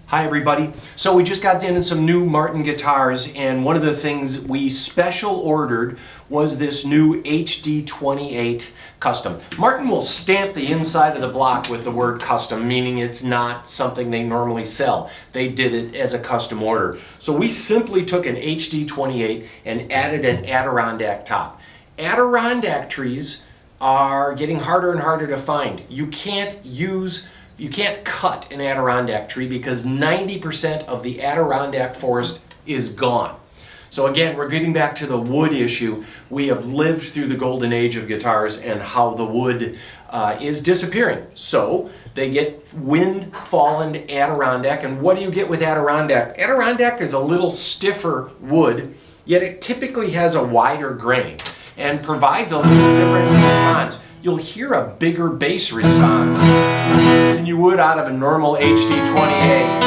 Hi everybody. So we just got in some new Martin guitars, and one of the things we special ordered was this new HD-28 Custom. Martin will stamp the inside of the block with the word custom, meaning it's not something they normally sell. They did it as a custom order. So we simply took an HD-28 and added an Adirondack top. Adirondack trees are getting harder and harder to find. You can't cut an Adirondack tree because 90% of the Adirondack forest is gone. So again, we're getting back to the wood issue. We have lived through the golden age of guitars and how the wood is disappearing. So they get wind-fallen Adirondack, and what do you get with Adirondack? Adirondack is a little stiffer wood, yet it typically has a wider grain and provides a little different response. You'll hear a bigger bass response than you would out of a normal HD-28.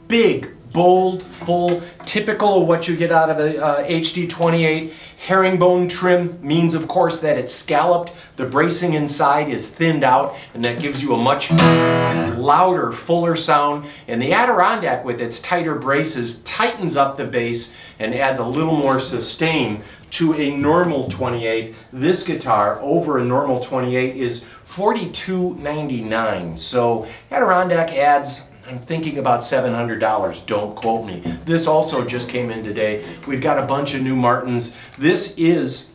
Big, bold, full, typical of what you get out of a HD-28. Herringbone trim means, of course, that it's scalloped. The bracing inside is thinned out, and that gives you a much louder, fuller sound. And the Adirondack, with its tighter braces, tightens up the bass and adds a little more sustain to a normal 28. This guitar over a normal 28 is $42.99. So Adirondack adds, I'm thinking about $700, don't quote me. This also just came in today. We've got a bunch of new Martins. This is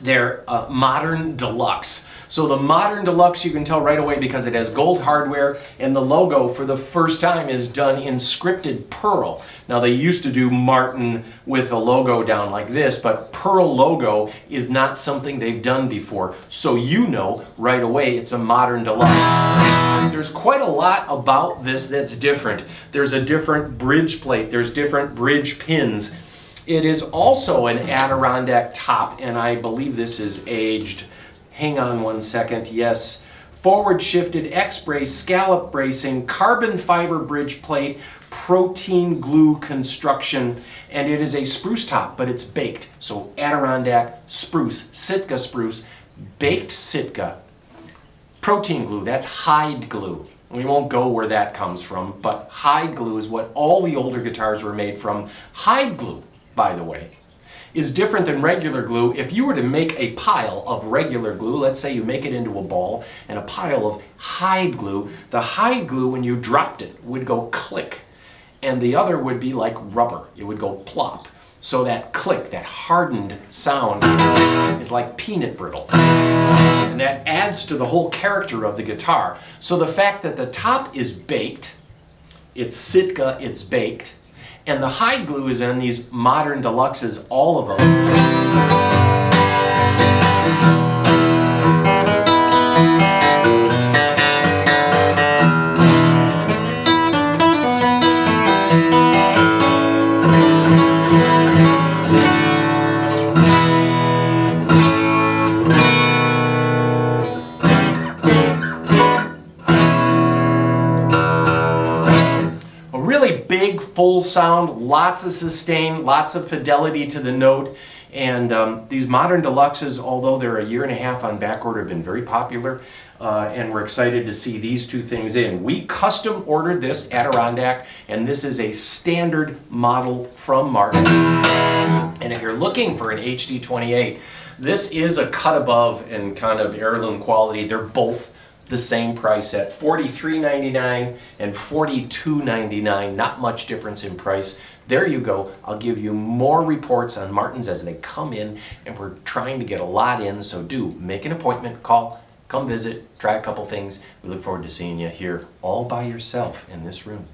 their Modern Deluxe. So the Modern Deluxe, you can tell right away because it has gold hardware, and the logo for the first time is done in scripted pearl. Now they used to do Martin with a logo down like this, but pearl logo is not something they've done before. So you know right away it's a Modern Deluxe. There's quite a lot about this that's different. There's a different bridge plate, there's different bridge pins. It is also an Adirondack top, and I believe this is aged. Hang on one second. Yes. Forward shifted X-brace, scallop bracing, carbon fiber bridge plate, protein glue construction, and it is a spruce top, but it's baked. So Adirondack spruce, Sitka spruce, baked Sitka, protein glue, that's hide glue. We won't go where that comes from, but hide glue is what all the older guitars were made from. Hide glue, by the way, is different than regular glue. If you were to make a pile of regular glue, let's say you make it into a ball, and a pile of hide glue, the hide glue, when you dropped it, would go click, and the other would be like rubber. It would go plop. So that click, that hardened sound, is like peanut brittle. And that adds to the whole character of the guitar. So the fact that the top is baked, it's Sitka, it's baked, and the hide glue is in these Modern Deluxes, all of them. Really big, full sound, lots of sustain, lots of fidelity to the note. And these Modern Deluxes, although they're a year and a half on back order, have been very popular. And we're excited to see these two things in. We custom ordered this Adirondack, and this is a standard model from Martin. And if you're looking for an HD-28, this is a cut above and kind of heirloom quality. They're both the same price at $43.99 and $42.99. Not much difference in price. There you go. I'll give you more reports on Martins as they come in, and we're trying to get a lot in, so do make an appointment, call, come visit, try a couple things. We look forward to seeing you here all by yourself in this room.